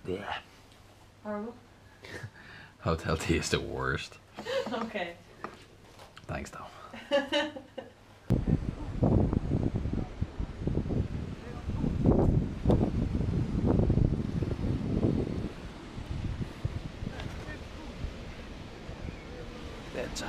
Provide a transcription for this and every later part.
Yeah. Horrible. Hotel tea is the worst. Okay. Thanks though. That's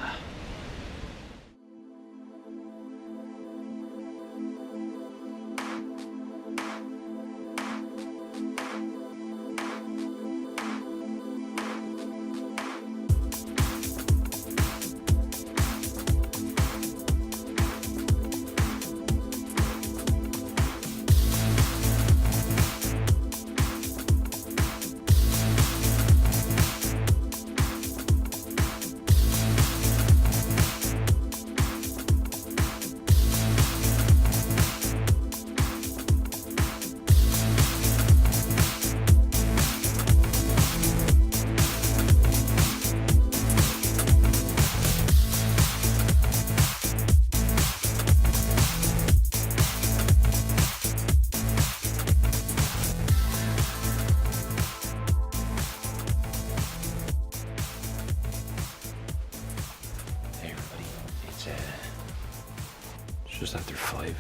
just after 5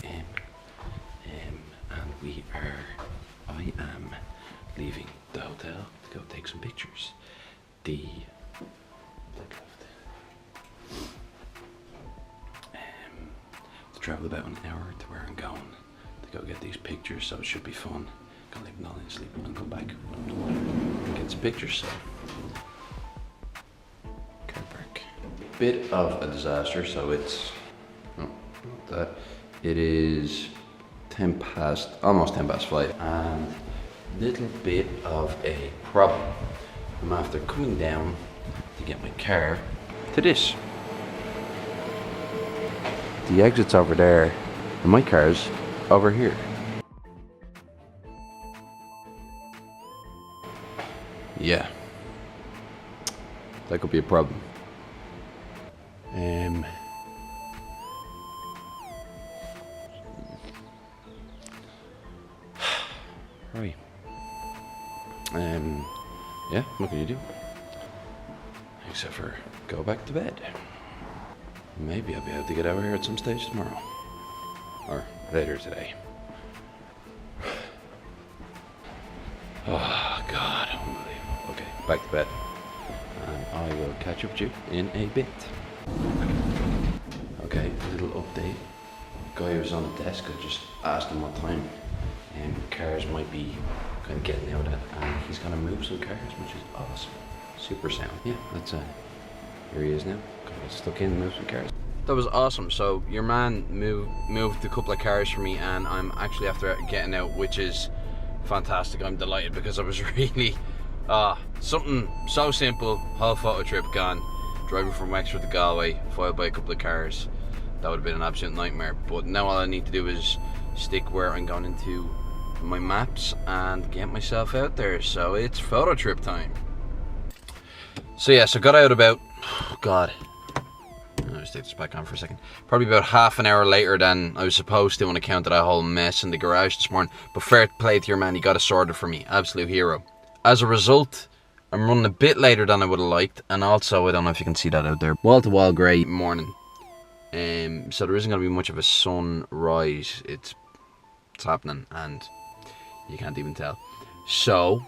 a.m. And I am leaving the hotel to go take some pictures. To travel about an hour to where I'm going to go get these pictures, so it should be fun. Gonna leave Nolly asleep and come back and get some pictures. So car park. Bit of a disaster, so it's that it is 10 past, almost 10 past 5, and little bit of a problem. I'm after coming down to get my car to this. The exit's over there and my car's over here. Yeah, that could be a problem. Right. Yeah, what can you do? Except for go back to bed. Maybe I'll be able to get over here at some stage tomorrow. Or later today. Oh God, unbelievable. Okay, back to bed. And I will catch up with you in a bit. Okay, a little update. Guy who was on the desk, I just asked him what time cars might be kind of getting out at, and he's gonna move some cars, which is awesome. Super sound. Yeah, that's here he is now. Gonna get stuck in and move some cars. That was awesome. So your man moved a couple of cars for me, and I'm actually after getting out, which is fantastic. I'm delighted because I was really something so simple, whole photo trip gone, driving from Wexford to Galway, followed by a couple of cars. That would have been an absolute nightmare. But now all I need to do is stick where I'm going into my maps and get myself out there. So it's photo trip time. So yeah, so got out about, oh God, I'll just take this back on for a second. Probably about half an hour later than I was supposed to on account of that whole mess in the garage this morning. But fair play to your man, he got it sorted for me. Absolute hero. As a result, I'm running a bit later than I would have liked, and also I don't know if you can see that out there. Wall to wall grey morning. So there isn't going to be much of a sunrise. It's happening, and you can't even tell. So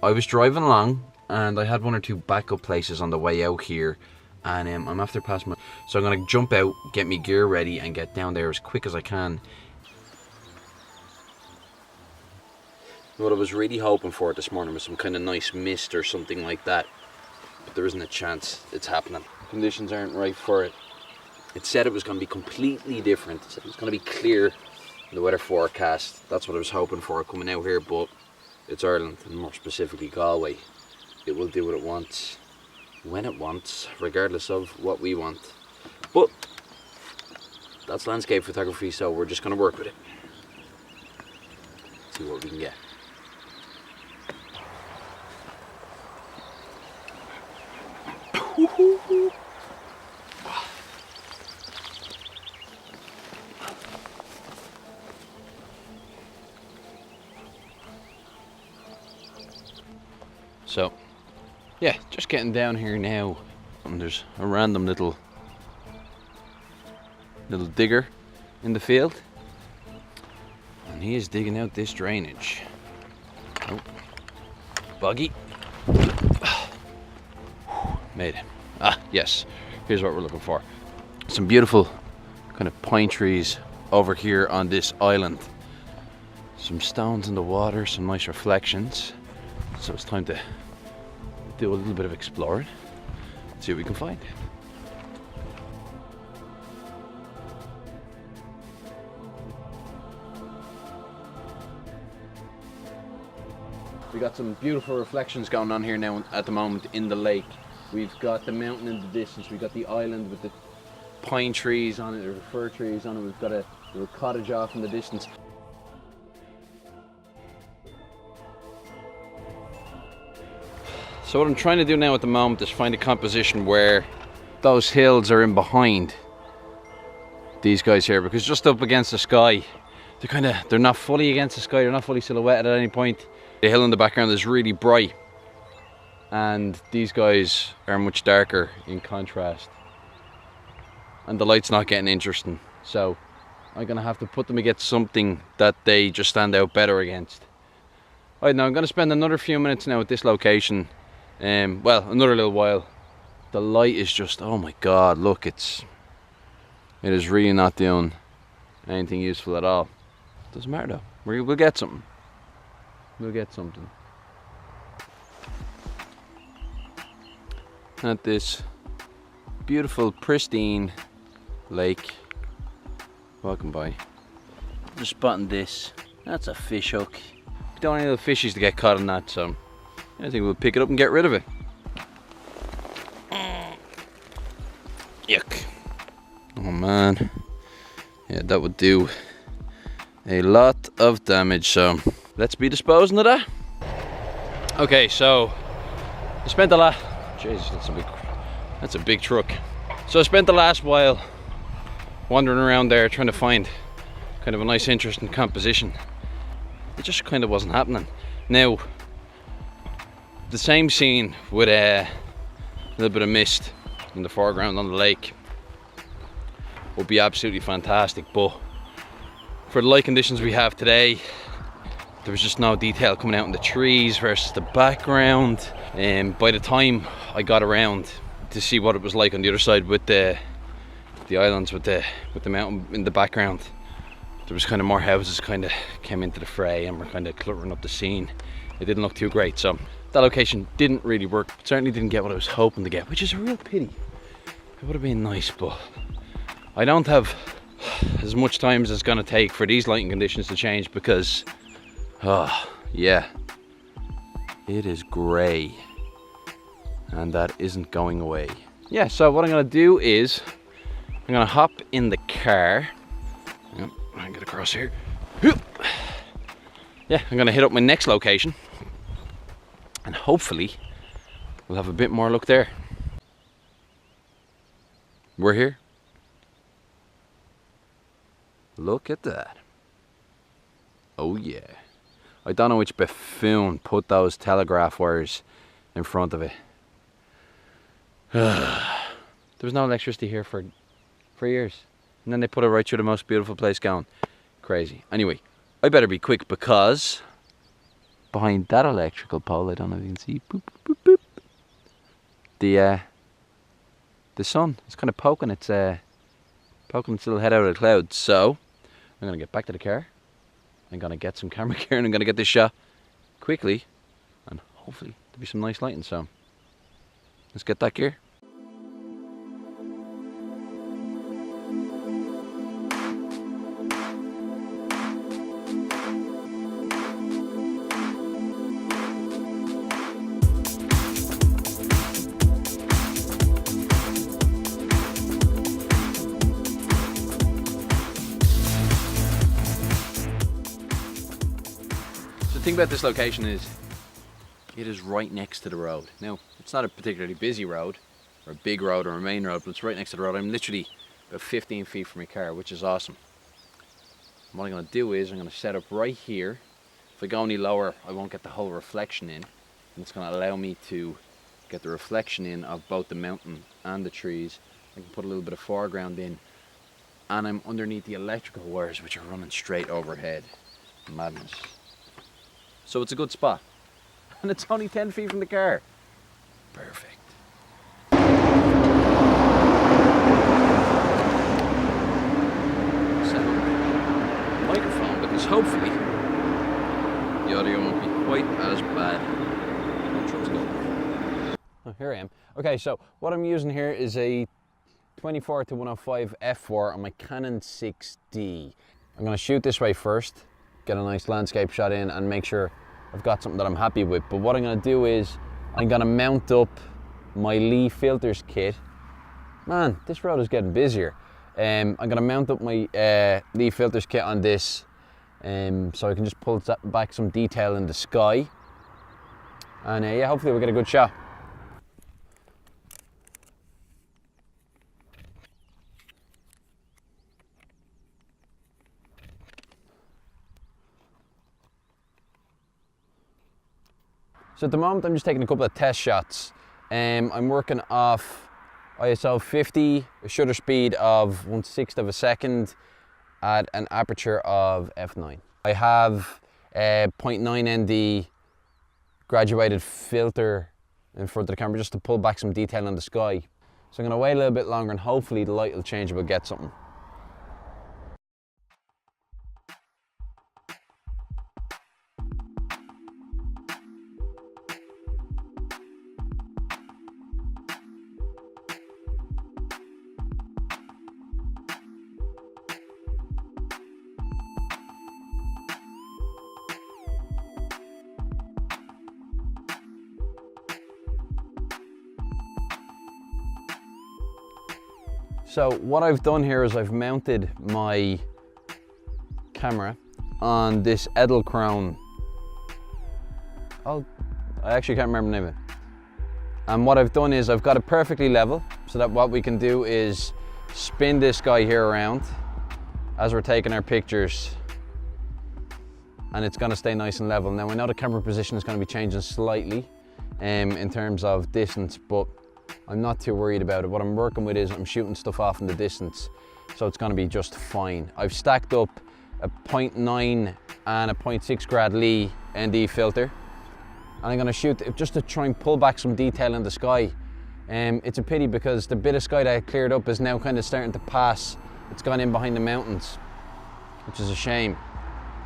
I was driving along, and I had one or two backup places on the way out here, and I'm after passing my. So I'm going to jump out, get my gear ready, and get down there as quick as I can. What I was really hoping for this morning was some kind of nice mist or something like that, but there isn't a chance it's happening. Conditions aren't right for it. It said it was going to be completely different. It said it was going to be clear in the weather forecast. That's what I was hoping for coming out here, but it's Ireland, and more specifically Galway. It will do what it wants, when it wants, regardless of what we want. But that's landscape photography, so we're just going to work with it. See what we can get. So yeah, just getting down here now, and there's a random little digger in the field, and he is digging out this drainage. Oh, buggy. Made it. Ah, yes. Here's what we're looking for. Some beautiful kind of pine trees over here on this island. Some stones in the water, some nice reflections. So it's time to do a little bit of exploring. See what we can find. We got some beautiful reflections going on here now at the moment in the lake. We've got the mountain in the distance. We've got the island with the pine trees on it, or fir trees on it. We've got a little cottage off in the distance. So what I'm trying to do now at the moment is find a composition where those hills are in behind these guys here, because just up against the sky, they're not fully against the sky, they're not fully silhouetted at any point. The hill in the background is really bright, and these guys are much darker in contrast, and the light's not getting interesting, so I'm gonna have to put them against something that they just stand out better against. Right, now I'm gonna spend another few minutes now at this location, well, another little while. The light is just, oh my god, look, it is really not doing anything useful at all. Doesn't matter though, we'll get something. We'll get something. At this beautiful, pristine lake. Welcome by. Just spotting this. That's a fish hook. We don't want any little fishies to get caught in that, so I think we'll pick it up and get rid of it. Yuck. Oh man. Yeah, that would do a lot of damage, so let's be disposing of that. Okay, so I spent the last... Jesus, that's a big truck. So I spent the last while wandering around there trying to find kind of a nice, interesting composition. It just kind of wasn't happening. Now, the same scene with a little bit of mist in the foreground on the lake would be absolutely fantastic, but for the light conditions we have today, there was just no detail coming out in the trees versus the background. And by the time I got around to see what it was like on the other side with the islands, with the mountain in the background, there was kind of more houses kind of came into the fray and were kind of cluttering up the scene. It didn't look too great, so that location didn't really work. Certainly didn't get what I was hoping to get, which is a real pity. It would have been nice, but I don't have as much time as it's going to take for these lighting conditions to change, because oh yeah, it is grey and that isn't going away. Yeah, so what I'm going to do is I'm going to hop in the car. Yep, I can get across here. Yeah, I'm going to hit up my next location and hopefully we'll have a bit more luck there. We're here. Look at that. Oh yeah. I don't know which buffoon put those telegraph wires in front of it. There was no electricity here for years, and then they put it right through the most beautiful place going. Crazy. Anyway, I better be quick, because behind that electrical pole, I don't know if you can see, boop, boop, boop, boop, the sun is kind of poking its little head out of the clouds. So I'm gonna get back to the car. I'm gonna get some camera gear and I'm gonna get this shot quickly, and hopefully there'll be some nice lighting. So let's get that gear. The thing about this location is it is right next to the road. Now, it's not a particularly busy road or a big road or a main road, but it's right next to the road. I'm literally about 15 feet from my car, which is awesome. And what I'm going to do is I'm going to set up right here. If I go any lower, I won't get the whole reflection in. and it's going to allow me to get the reflection in of both the mountain and the trees. I can put a little bit of foreground in, and I'm underneath the electrical wires which are running straight overhead. Madness. So it's a good spot, and it's only 10 feet from the car. Perfect. Microphone, because hopefully the audio won't be quite as bad. Oh, here I am. Okay, so what I'm using here is a 24-105 f4 on my Canon 6D. I'm going to shoot this way first, get a nice landscape shot in, and make sure I've got something that I'm happy with. But what I'm going to do is I'm going to mount up my Lee filters kit. Man, this road is getting busier. I'm going to mount up my Lee filters kit on this, so I can just pull back some detail in the sky. And yeah, hopefully we'll get a good shot. So at the moment I'm just taking a couple of test shots. I'm working off ISO 50, a shutter speed of 1/6 of a second at an aperture of f9. I have a 0.9 ND graduated filter in front of the camera just to pull back some detail in the sky. So I'm going to wait a little bit longer and hopefully the light will change and we'll get something. So what I've done here is I've mounted my camera on this Edelchrom. I actually can't remember the name of it. And what I've done is I've got it perfectly level so that what we can do is spin this guy here around as we're taking our pictures, and it's going to stay nice and level. Now I know the camera position is going to be changing slightly in terms of distance, but I'm not too worried about it. What I'm working with is I'm shooting stuff off in the distance, so it's going to be just fine. I've stacked up a 0.9 and a 0.6 grad Lee ND filter, and I'm going to shoot just to try and pull back some detail in the sky. It's a pity because the bit of sky that I cleared up is now kind of starting to pass. It's gone in behind the mountains, which is a shame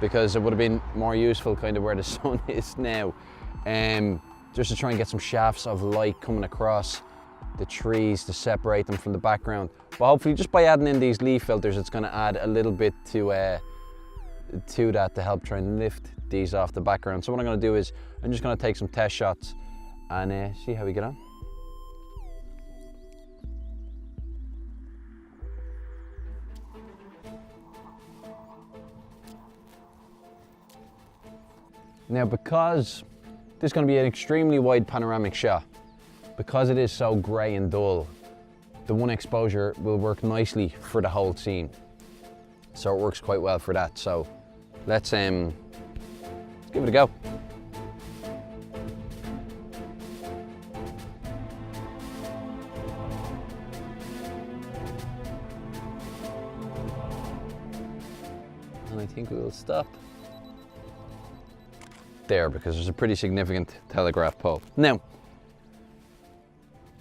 because it would have been more useful kind of where the sun is now, just to try and get some shafts of light coming across the trees to separate them from the background. But hopefully just by adding in these leaf filters, it's going to add a little bit to that to help try and lift these off the background. So what I'm going to do is I'm just going to take some test shots and see how we get on. Now, because this is going to be an extremely wide panoramic shot, because it is so grey and dull, the one exposure will work nicely for the whole scene. So it works quite well for that. So let's give it a go. And I think we will stop there because there's a pretty significant telegraph pole. Now,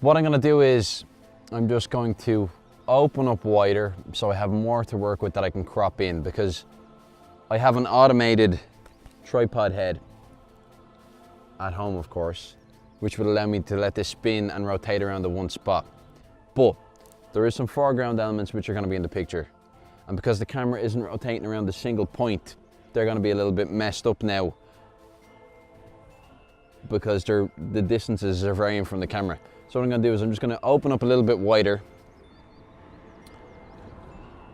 what I'm going to do is I'm just going to open up wider so I have more to work with that I can crop in, because I have an automated tripod head at home, of course, which would allow me to let this spin and rotate around the one spot. But there is some foreground elements which are going to be in the picture, and because the camera isn't rotating around the single point, they're going to be a little bit messed up now because the distances are varying from the camera. So what I'm going to do is I'm just going to open up a little bit wider,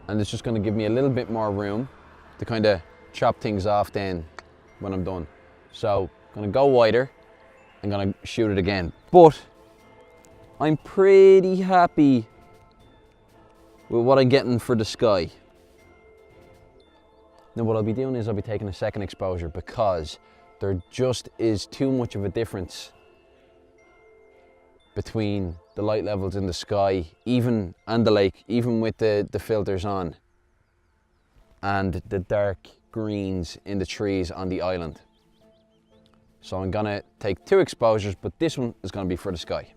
and it's just going to give me a little bit more room to kind of chop things off then when I'm done. So I'm going to go wider, I'm going to shoot it again. But I'm pretty happy with what I'm getting for the sky. Now what I'll be doing is I'll be taking a second exposure because there just is too much of a difference between the light levels in the sky, even and the lake, even with the filters on, and the dark greens in the trees on the island. So I'm gonna take 2 exposures, but this one is gonna be for the sky.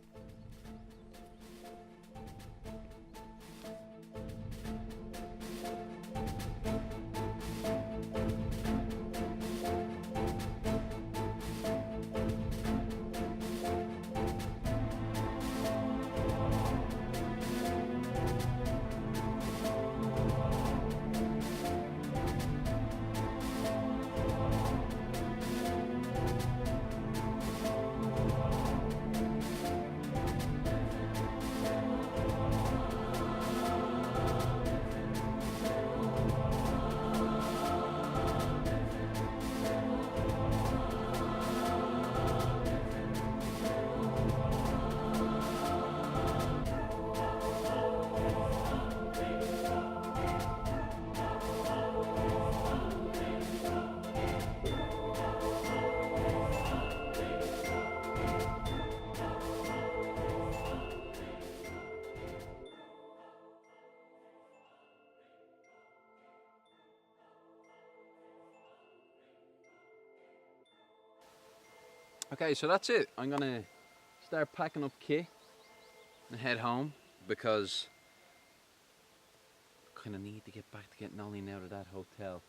Okay, so that's it. I'm gonna start packing up kit and head home because I kind of need to get back to getting Ollie out of that hotel.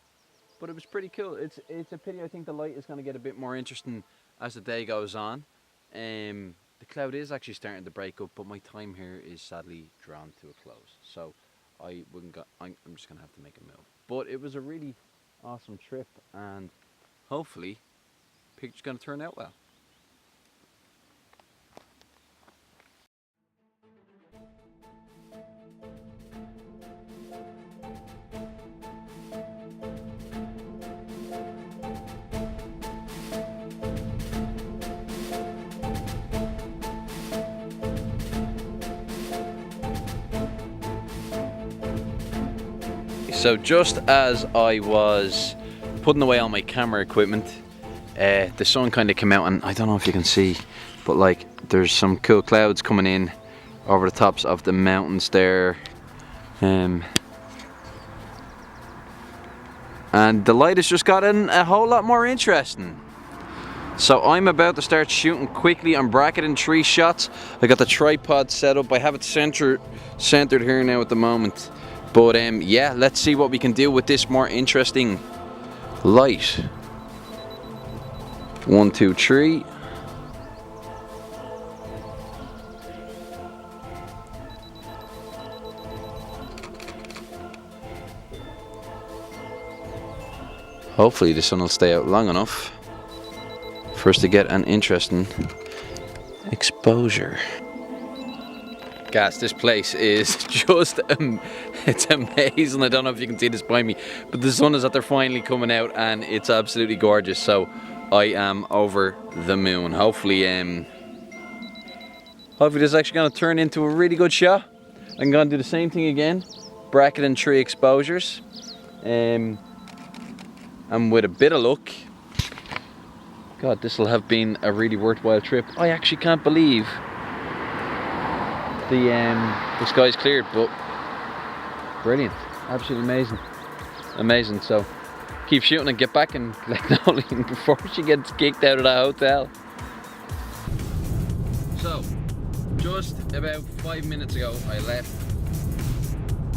But it was pretty cool. It's a pity. I think the light is going to get a bit more interesting as the day goes on. The cloud is actually starting to break up, but my time here is sadly drawn to a close. So I'm just going to have to make a move. But it was a really awesome trip, and hopefully the picture's going to turn out well. So just as I was putting away all my camera equipment, the sun kind of came out, and I don't know if you can see, but like there's some cool clouds coming in over the tops of the mountains there. And the light has just gotten a whole lot more interesting. So I'm about to start shooting quickly. I'm bracketing 3 shots. I got the tripod set up. I have it centered here now at the moment. But yeah, let's see what we can do with this more interesting light. 1, 2, 3. Hopefully the sun will stay out long enough for us to get an interesting exposure. Guys, this place is just, it's amazing. I don't know if you can see this behind me, but the sun is out there finally coming out, and it's absolutely gorgeous. So I am over the moon. Hopefully this is actually going to turn into a really good shot. I'm going to do the same thing again, bracketing 3 exposures, and with a bit of luck, God, this will have been a really worthwhile trip. I actually can't believe the sky's cleared, but brilliant, absolutely amazing. So keep shooting and get back and let Nolly before she gets kicked out of the hotel. So just about 5 minutes ago I left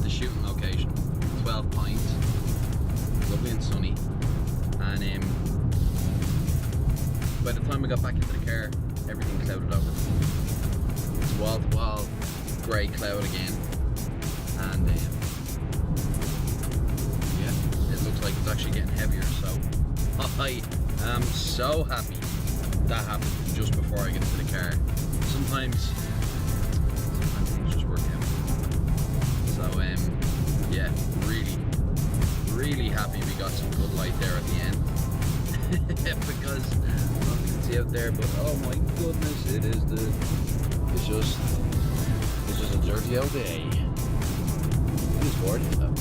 the shooting location, 12 Pines, lovely and sunny, and by the time I got back into the car, everything clouded over. It's wall to wall grey cloud again, and yeah, it looks like it's actually getting heavier. So I am so happy that happened just before I get into the car. Sometimes things just work out. So yeah, really happy we got some good light there at the end. Because I don't know if you can see out there, but oh my goodness, it's just a dirty old day. It is gorgeous though.